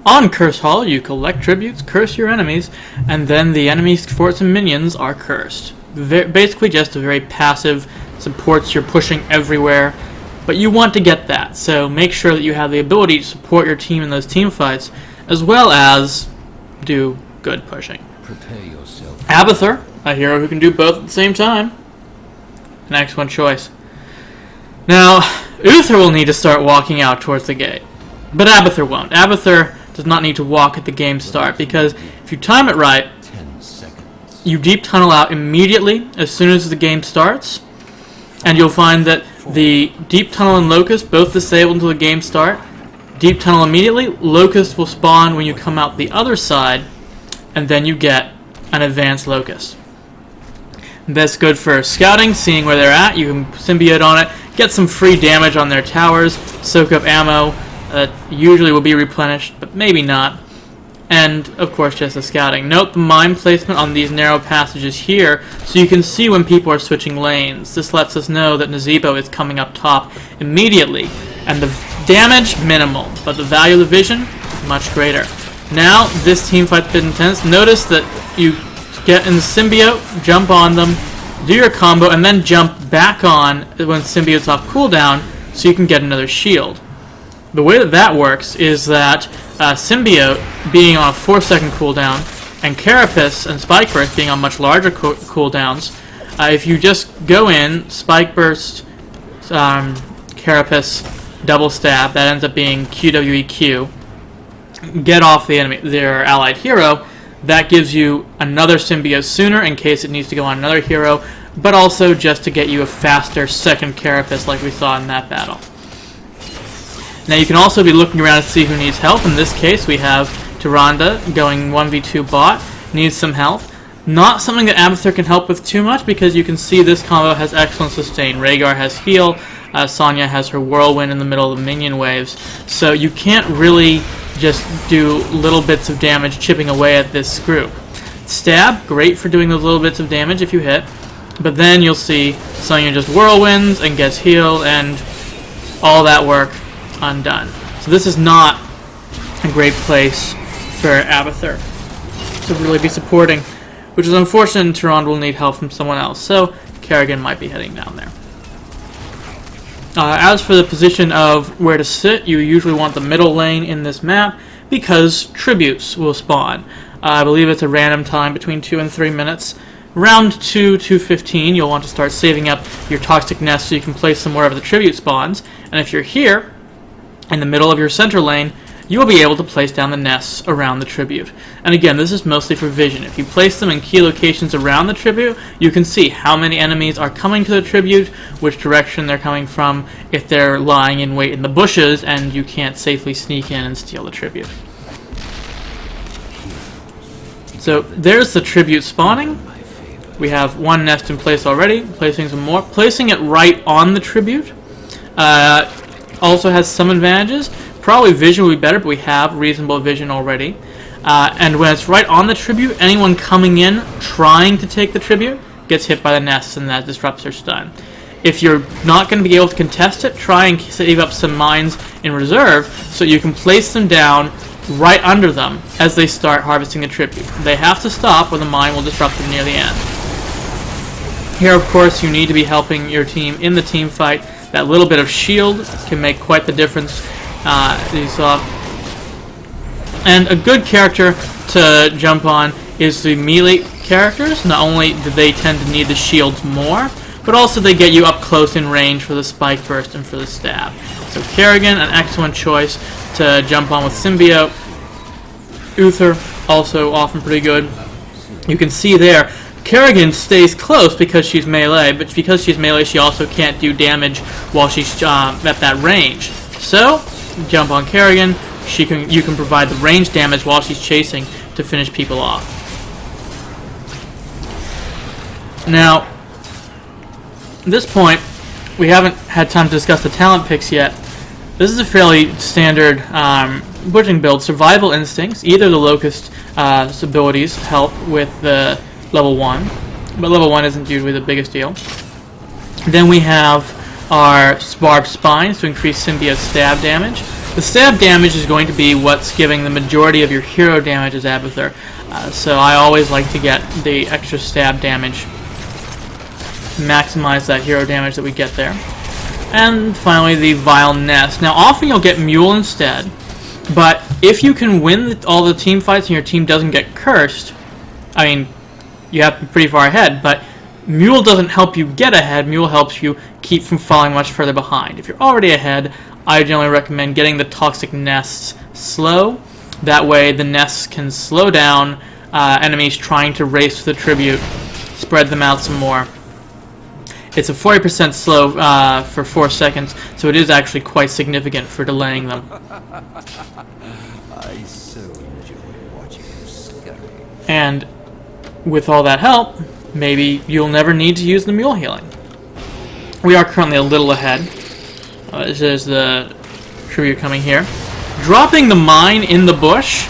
On Curse Hall, you collect tributes, curse your enemies, and then the enemy's forts and minions are cursed. Basically just a very passive, supports your pushing everywhere, but you want to get that, so make sure that you have the ability to support your team in those team fights, as well as do good pushing. Prepare yourself. Abathur, a hero who can do both at the same time. An excellent choice. Now, Uther will need to start walking out towards the gate, but Abathur won't. Abathur does not need to walk at the game start, because if you time it right, 10 seconds. you deep tunnel out immediately as soon as the game starts, and you'll find that the deep tunnel and locust both disable until the game start. Deep tunnel immediately, locust will spawn when you come out the other side, and then you get an advanced locust. That's good for scouting, seeing where they're at. You can symbiote on it, get some free damage on their towers, soak up ammo that usually will be replenished, but maybe not. And, of course, just the scouting. Note the mine placement on these narrow passages here, so you can see when people are switching lanes. This lets us know that Nazeebo is coming up top immediately. And the damage, minimal, but the value of the vision, much greater. Now, this team fight's been intense. Notice that you get in the symbiote, jump on them, do your combo, and then jump back on when symbiote's off cooldown, so you can get another shield. The way that works is that symbiote being on a 4-second cooldown, and Carapace and Spike Burst being on much larger cooldowns, if you just go in, Spike Burst, Carapace, double stab, that ends up being QWEQ, get off the enemy, their allied hero, that gives you another symbiote sooner in case it needs to go on another hero, but also just to get you a faster second Carapace like we saw in that battle. Now you can also be looking around to see who needs help. In this case we have Tyrande going 1v2 bot, needs some help. Not something that Abathur can help with too much, because you can see this combo has excellent sustain. Rhaegar has heal, Sonya has her whirlwind in the middle of the minion waves, so you can't really just do little bits of damage chipping away at this group. Stab, great for doing those little bits of damage if you hit, but then you'll see Sonya just whirlwinds and gets healed and all that work undone. So this is not a great place for Abathur to really be supporting, which is unfortunate, and Tyrande will need help from someone else, so Kerrigan might be heading down there. As for the position of where to sit, you usually want the middle lane in this map, because tributes will spawn. I believe it's a random time between 2 and 3 minutes. Round 2 to 15, you'll want to start saving up your toxic nest so you can place them wherever the tribute spawns, and if you're here, in the middle of your center lane, you will be able to place down the nests around the tribute. And again, this is mostly for vision. If you place them in key locations around the tribute, you can see how many enemies are coming to the tribute, which direction they're coming from, if they're lying in wait in the bushes, and you can't safely sneak in and steal the tribute. So there's the tribute spawning. We have one nest in place already, placing some more. Placing it right on the tribute also has some advantages. Probably vision will be better, but we have reasonable vision already. And when it's right on the tribute, anyone coming in trying to take the tribute gets hit by the nest, and that disrupts their stun. If you're not going to be able to contest it, try and save up some mines in reserve so you can place them down right under them as they start harvesting the tribute. They have to stop, or the mine will disrupt them near the end. Here, of course, you need to be helping your team in the team fight. That little bit of shield can make quite the difference. You saw. And a good character to jump on is the melee characters. Not only do they tend to need the shields more, but also they get you up close in range for the spike burst and for the stab. So Kerrigan, an excellent choice to jump on with symbiote. Uther, also often pretty good. You can see there, Kerrigan stays close because she's melee, but because she's melee, she also can't do damage while she's at that range. So, jump on Kerrigan. You can provide the range damage while she's chasing to finish people off. Now, at this point, we haven't had time to discuss the talent picks yet. This is a fairly standard butchering build. Survival instincts. Either the Locust abilities help with the level 1, but level 1 isn't usually the biggest deal. Then we have our barbed spines to increase symbiote stab damage. The stab damage is going to be what's giving the majority of your hero damage as Abathur. So I always like to get the extra stab damage, maximize that hero damage that we get there. And finally, the Vile Nest. Now, often you'll get Mule instead, but if you can win all the team fights and your team doesn't get cursed, I mean, you have to be pretty far ahead, but Mule doesn't help you get ahead. Mule helps you keep from falling much further behind. If you're already ahead, I generally recommend getting the Toxic Nests slow. That way, the nests can slow down enemies trying to race to the tribute, spread them out some more. It's a 40% slow for 4 seconds, so it is actually quite significant for delaying them. I so enjoy watching you scurry. And with all that help, maybe you'll never need to use the Mule healing. We are currently a little ahead. This is the tribute coming here. Dropping the mine in the bush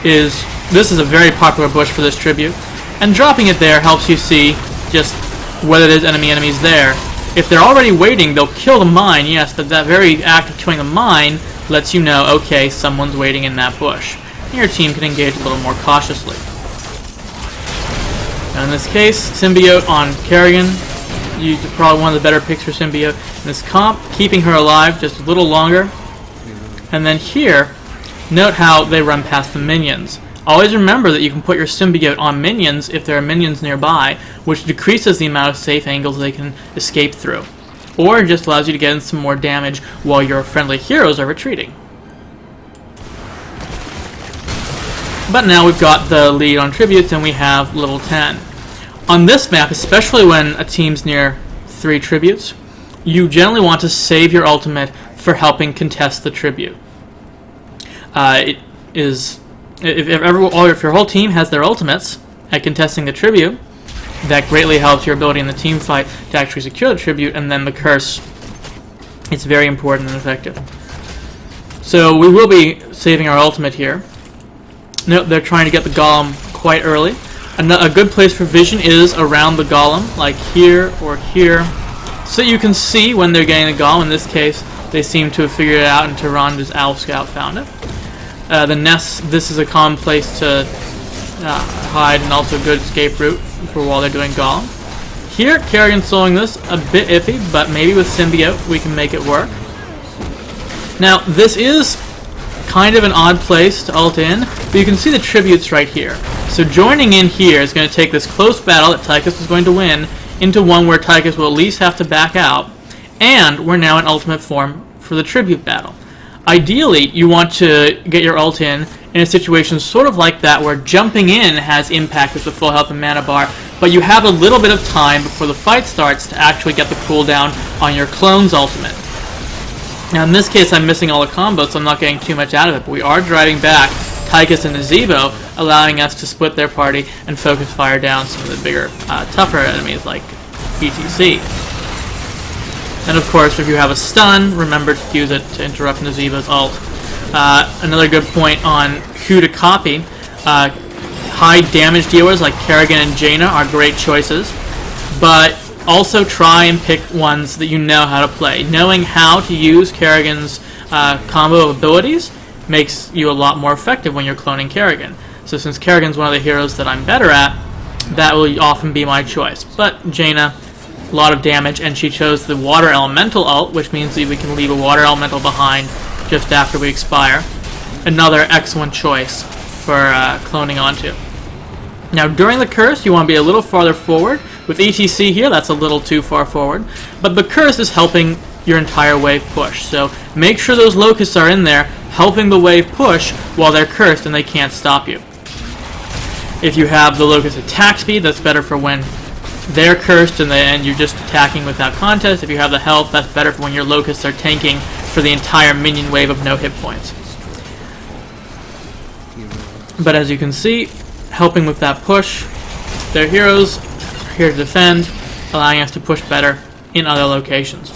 this is a very popular bush for this tribute, and dropping it there helps you see just whether there's enemies there. If they're already waiting, they'll kill the mine, yes, but that very act of killing the mine lets you know, okay, someone's waiting in that bush. And your team can engage a little more cautiously. Now in this case, Symbiote on Kerrigan. Probably one of the better picks for Symbiote in this comp, keeping her alive just a little longer. And then here, note how they run past the minions. Always remember that you can put your Symbiote on minions if there are minions nearby, which decreases the amount of safe angles they can escape through. Or just allows you to get in some more damage while your friendly heroes are retreating. But now we've got the lead on tributes and we have level 10. On this map, especially when a team's near 3 tributes, you generally want to save your ultimate for helping contest the tribute. If your whole team has their ultimates at contesting the tribute, that greatly helps your ability in the team fight to actually secure the tribute, and then the curse. It's very important and effective. So we will be saving our ultimate here. Note they're trying to get the golem quite early. A good place for vision is around the golem, like here or here, so you can see when they're getting the golem. In this case, they seem to have figured it out, and Tyranda's Owl Scout found it. The nest, this is a common place to hide, and also a good escape route for while they're doing golem. Here, Kerrigan's soloing this a bit iffy, but maybe with Symbiote we can make it work. Now, this is kind of an odd place to ult in, but you can see the tributes right here. So joining in here is going to take this close battle that Tychus is going to win into one where Tychus will at least have to back out, and we're now in ultimate form for the tribute battle. Ideally, you want to get your ult in a situation sort of like that where jumping in has impact with the full health and mana bar, but you have a little bit of time before the fight starts to actually get the cooldown on your clone's ultimate. Now in this case I'm missing all the combos, so I'm not getting too much out of it, but we are driving back Tychus and Nazebo, allowing us to split their party and focus fire down some of the bigger, tougher enemies like ETC. And of course, if you have a stun, remember to use it to interrupt Nazebo's ult. Another good point on who to copy. High damage dealers like Kerrigan and Jaina are great choices, but also try and pick ones that you know how to play. Knowing how to use Kerrigan's combo of abilities makes you a lot more effective when you're cloning Kerrigan. So since Kerrigan's one of the heroes that I'm better at, that will often be my choice. But Jaina, a lot of damage, and she chose the Water Elemental ult, which means that we can leave a Water Elemental behind just after we expire. Another excellent choice for cloning onto. Now during the curse, you want to be a little farther forward. With ETC here, that's a little too far forward, but the curse is helping your entire wave push. So make sure those locusts are in there, helping the wave push while they're cursed and they can't stop you. If you have the locust attack speed, that's better for when they're cursed and you're just attacking without contest. If you have the health, that's better for when your locusts are tanking for the entire minion wave of no hit points. But as you can see, helping with that push, their heroes are here to defend, allowing us to push better in other locations.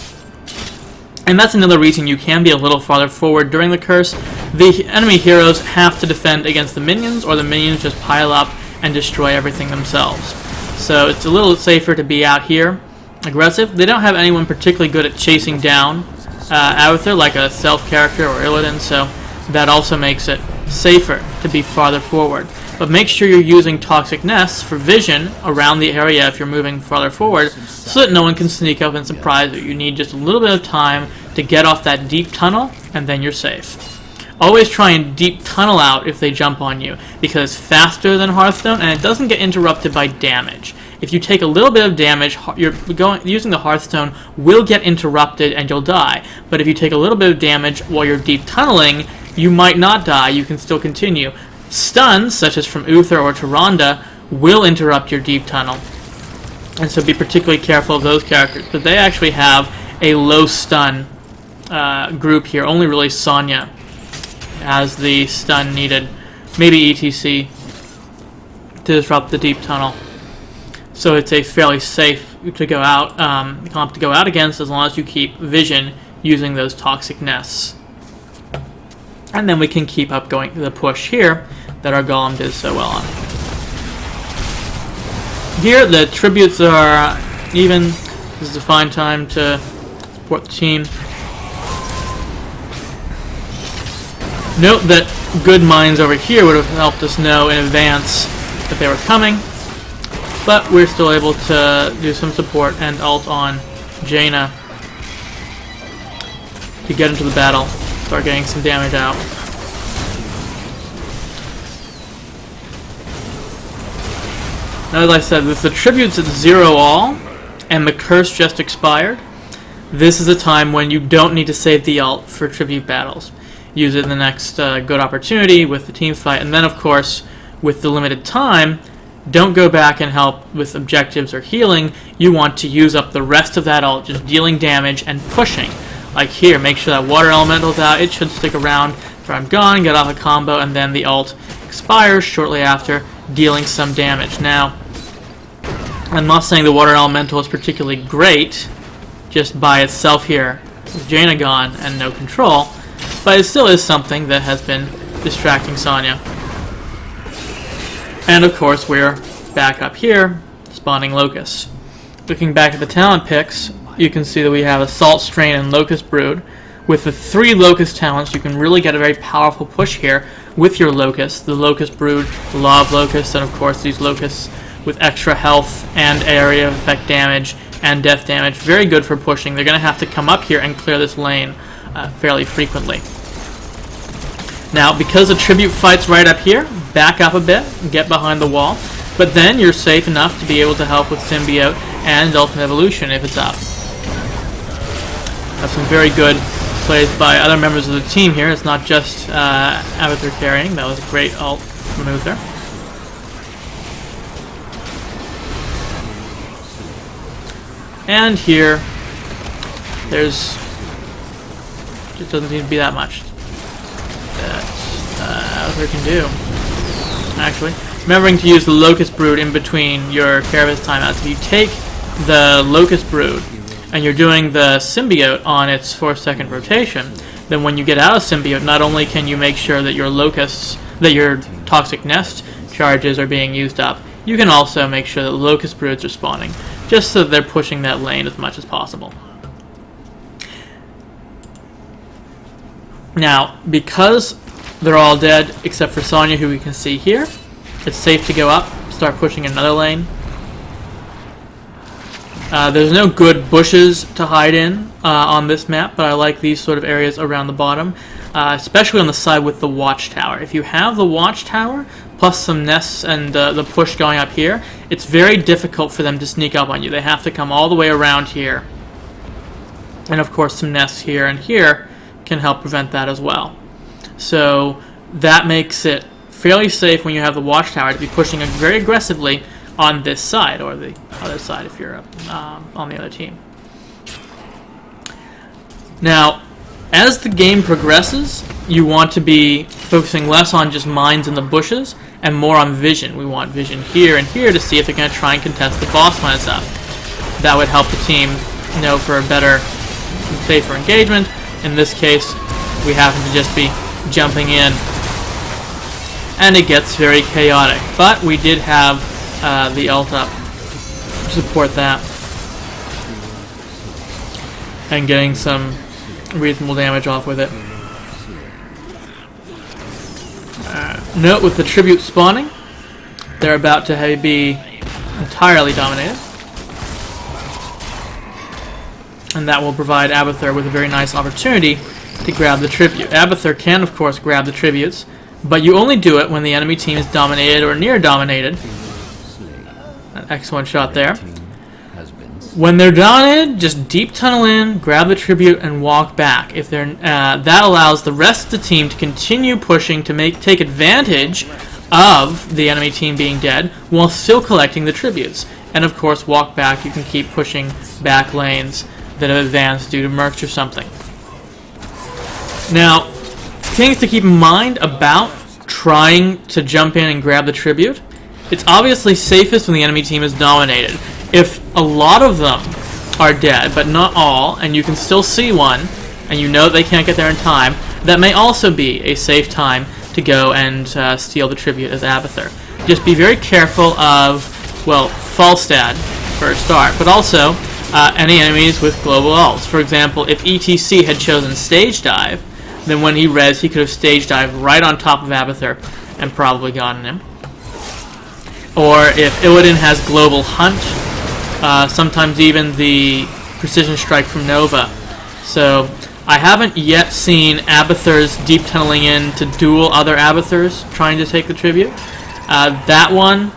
And that's another reason you can be a little farther forward during the curse. The enemy heroes have to defend against the minions, or the minions just pile up and destroy everything themselves. So it's a little safer to be out here, aggressive. They don't have anyone particularly good at chasing down Abathur, like a Self character or Illidan, so that also makes it safer to be farther forward. But make sure you're using Toxic Nests for vision around the area if you're moving farther forward, so that no one can sneak up and surprise you. You need just a little bit of time to get off that deep tunnel, and then you're safe. Always try and deep tunnel out if they jump on you, because it's faster than Hearthstone, and it doesn't get interrupted by damage. If you take a little bit of damage, using the Hearthstone will get interrupted and you'll die. But if you take a little bit of damage while you're deep tunneling, you might not die, you can still continue. Stuns, such as from Uther or Tyrande, will interrupt your deep tunnel. And so be particularly careful of those characters. But they actually have a low stun group here. Only really Sonya has the stun needed. Maybe ETC to disrupt the deep tunnel. So it's a fairly safe to go out, comp to go out against, as long as you keep vision using those Toxic Nests. And then we can keep up going the push here that our Golem did so well on. Here the tributes are even. This is a fine time to support the team. Note that good minds over here would have helped us know in advance that they were coming, but we're still able to do some support and ult on Jaina to get into the battle, start getting some damage out. Now, as I said, with the tributes at 0 all, and the curse just expired, this is a time when you don't need to save the ult for tribute battles. Use it in the next good opportunity with the team fight, and then of course, with the limited time, don't go back and help with objectives or healing. You want to use up the rest of that ult, just dealing damage and pushing. Like here, make sure that Water Elemental's out. It should stick around for I'm gone, get off a combo, and then the ult expires shortly after, dealing some damage. Now, I'm not saying the Water Elemental is particularly great just by itself here with Jaina gone and no control, but it still is something that has been distracting Sonya. And of course we're back up here, spawning Locusts. Looking back at the talent picks, you can see that we have Assault, Strain, and Locust Brood. With the 3 Locust talents, you can really get a very powerful push here with your Locusts. The Locust Brood, the Law of Locusts, and of course these Locusts with extra health and area effect damage and death damage. Very good for pushing. They're going to have to come up here and clear this lane fairly frequently. Now, because the tribute fight's right up here, back up a bit and get behind the wall. But then you're safe enough to be able to help with Symbiote and Ultimate Evolution if it's up. That's some very good plays by other members of the team here. It's not just Abathur carrying. That was a great ult from Uther. And here, there's just doesn't seem to be that much that Abathur can do. Actually, remembering to use the Locust Brood in between your Carapace timeouts. If you take the Locust Brood and you're doing the Symbiote on its 4-second rotation, then when you get out of Symbiote, not only can you make sure that your Locusts, that your Toxic Nest charges are being used up, you can also make sure that Locust Broods are spawning, just so that they're pushing that lane as much as possible. Now, because they're all dead except for Sonya, who we can see here, it's safe to go up, start pushing another lane. There's no good bushes to hide in on this map, but I like these sort of areas around the bottom, especially on the side with the watchtower. If you have the watchtower, plus some nests and the push going up here, it's very difficult for them to sneak up on you. They have to come all the way around here. And of course some nests here and here can help prevent that as well. So that makes it fairly safe when you have the watchtower to be pushing very aggressively on this side, or the other side if you're on the other team. Now, as the game progresses, you want to be focusing less on just mines in the bushes and more on vision. We want vision here and here to see if they're going to try and contest the boss when it's up. That would help the team know for a better, safer engagement. In this case, we happen to just be jumping in, and it gets very chaotic. But we did have the ult up to support that, and getting some reasonable damage off with it. Note with the tribute spawning, they're about to be entirely dominated. And that will provide Abathur with a very nice opportunity to grab the tribute. Abathur can, of course, grab the tributes, but you only do it when the enemy team is dominated or near dominated. An excellent shot there. When they're dominated, just deep tunnel in, grab the tribute, and walk back. If they're that allows the rest of the team to continue pushing to take advantage of the enemy team being dead while still collecting the tributes. And of course, walk back. You can keep pushing back lanes that have advanced due to mercs or something. Now, things to keep in mind about trying to jump in and grab the tribute. It's obviously safest when the enemy team is dominated. If a lot of them are dead, but not all, and you can still see one, and you know they can't get there in time, that may also be a safe time to go and steal the tribute as Abathur. Just be very careful of, well, Falstad for a start, but also any enemies with global ults. For example, if ETC had chosen Stage Dive, then when he res, he could have Stage Dive right on top of Abathur and probably gotten him. Or if Illidan has Global Hunt, sometimes even the Precision Strike from Nova. So I haven't yet seen Abathur's deep tunneling in to duel other Abathurs trying to take the tribute. That one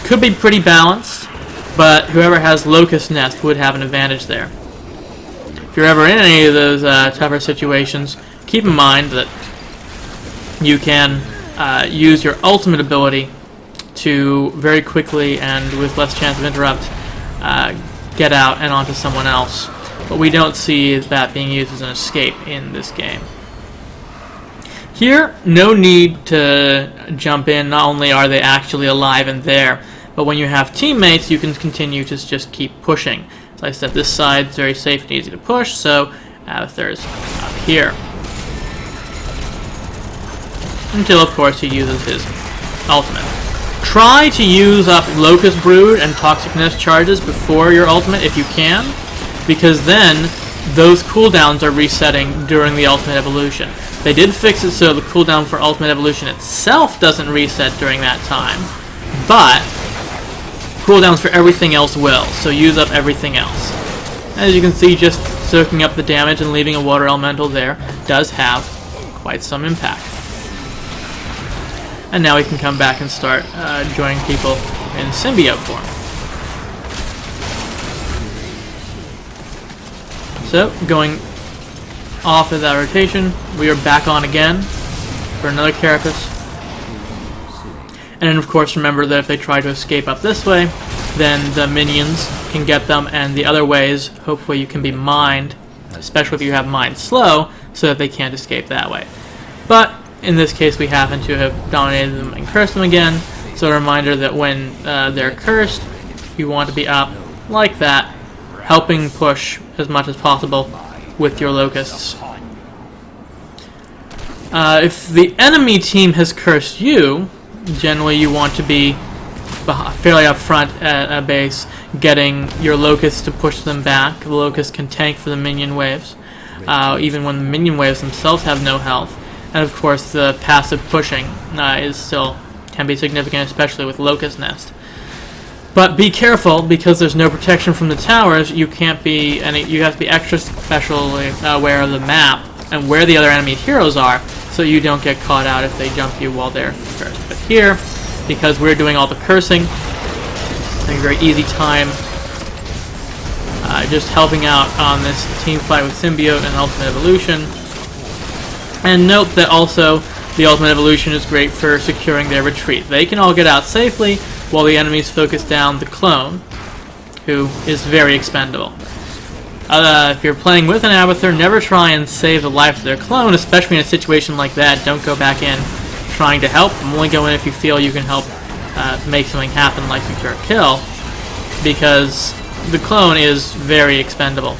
could be pretty balanced, but whoever has Locust Nest would have an advantage there. If you're ever in any of those tougher situations, keep in mind that you can use your ultimate ability to very quickly and with less chance of interrupt get out and onto someone else. But we don't see that being used as an escape in this game. Here, no need to jump in. Not only are they actually alive and there, but when you have teammates, you can continue to just keep pushing. As I said, this side's very safe and easy to push, so Abathur's up here. Until, of course, he uses his ultimate. Try to use up Locust Brood and Toxic Nest charges before your ultimate if you can, because then those cooldowns are resetting during the ultimate evolution. They did fix it so the cooldown for ultimate evolution itself doesn't reset during that time, but cooldowns for everything else will, so use up everything else. As you can see, just soaking up the damage and leaving a water elemental there does have quite some impact. And now we can come back and start joining people in symbiote form. So, going off of that rotation, we are back on again for another carapace. And then, of course, remember that if they try to escape up this way, then the minions can get them, and the other ways, hopefully you can be mined, especially if you have mined slow, so that they can't escape that way. But in this case, we happen to have dominated them and cursed them again, so a reminder that when they're cursed, you want to be up like that, helping push as much as possible with your locusts. If the enemy team has cursed you, generally you want to be fairly up front at a base, getting your locusts to push them back. The locusts can tank for the minion waves, even when the minion waves themselves have no health. And of course, the passive pushing can be significant, especially with Locust Nest. But be careful, because there's no protection from the towers. You have to be extra specially aware of the map and where the other enemy heroes are, so you don't get caught out if they jump you while they're cursed. But here, because we're doing all the cursing, having a very easy time just helping out on this team fight with Symbiote and Ultimate Evolution. And note that also the Ultimate Evolution is great for securing their retreat. They can all get out safely while the enemies focus down the clone, who is very expendable. If you're playing with an Abathur, never try and save the life of their clone, especially in a situation like that. Don't go back in trying to help. Only go in if you feel you can help make something happen, like secure a kill, because the clone is very expendable,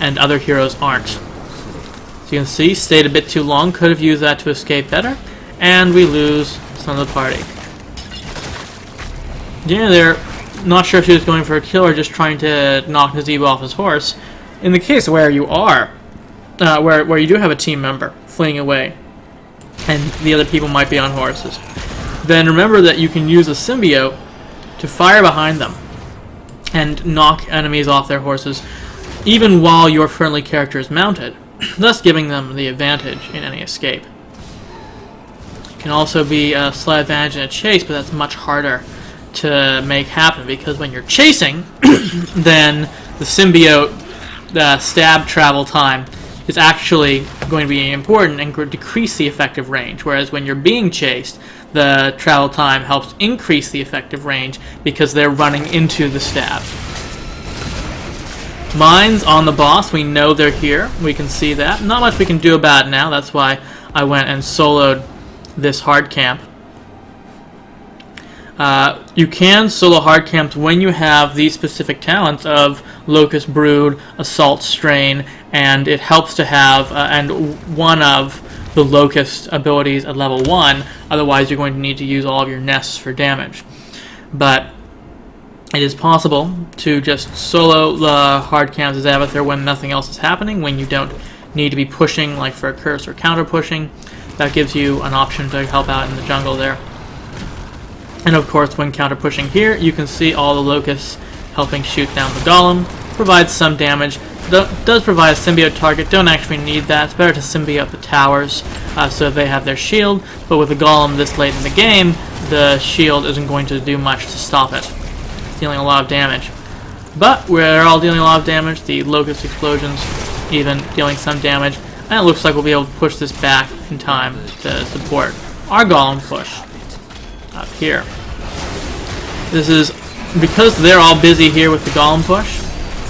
and other heroes aren't. So you can see, stayed a bit too long, could have used that to escape better, and we lose some of the party. Yeah, they're not sure if he was going for a kill or just trying to knock Nazeebo off his horse. In the case where you are, where you do have a team member fleeing away, and the other people might be on horses, then remember that you can use a symbiote to fire behind them and knock enemies off their horses, even while your friendly character is mounted, thus giving them the advantage in any escape. It can also be a slight advantage in a chase, but that's much harder to make happen, because when you're chasing, then the symbiote stab travel time is actually going to be important and decrease the effective range, whereas when you're being chased, the travel time helps increase the effective range because they're running into the stab. Mines on the boss, we know they're here. We can see that. Not much we can do about it now. That's why I went and soloed this hard camp. You can solo hard camps when you have these specific talents of Locust Brood, Assault Strain, and it helps to have and one of the Locust abilities at level 1, otherwise you're going to need to use all of your nests for damage. But it is possible to just solo the hard camps as Abathur when nothing else is happening, when you don't need to be pushing, like for a curse or counter pushing. That gives you an option to help out in the jungle there. And of course, when counter pushing here, you can see all the locusts helping shoot down the golem. Provides some damage. Does provide a symbiote target. Don't actually need that. It's better to symbiote the towers so they have their shield. But with the golem this late in the game, the shield isn't going to do much to stop it. It's dealing a lot of damage. But we're all dealing a lot of damage. The locust explosions even dealing some damage. And it looks like we'll be able to push this back in time to support our golem push up here. This is because they're all busy here with the golem push.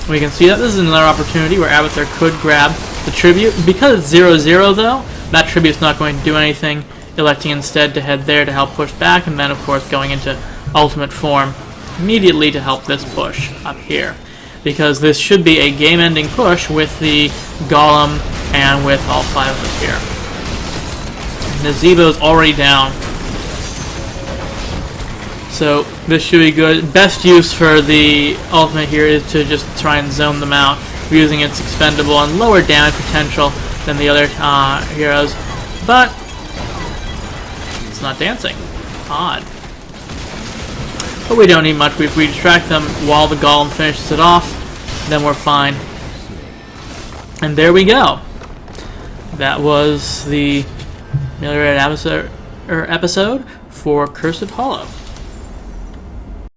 We can see that this is another opportunity where Abathur could grab the tribute. Because it's 0-0 though, that tribute's not going to do anything, electing instead to head there to help push back, and then of course going into ultimate form immediately to help this push up here. Because this should be a game-ending push with the golem and with all 5 of us here. And the Zeebo's already down. So this should be good. Best use for the ultimate here is to just try and zone them out, using its expendable and lower damage potential than the other heroes. But it's not dancing. Odd. But we don't need much. If we distract them while the golem finishes it off, then we're fine. And there we go. That was the Ameliorated Abathur episode for Cursed Hollow.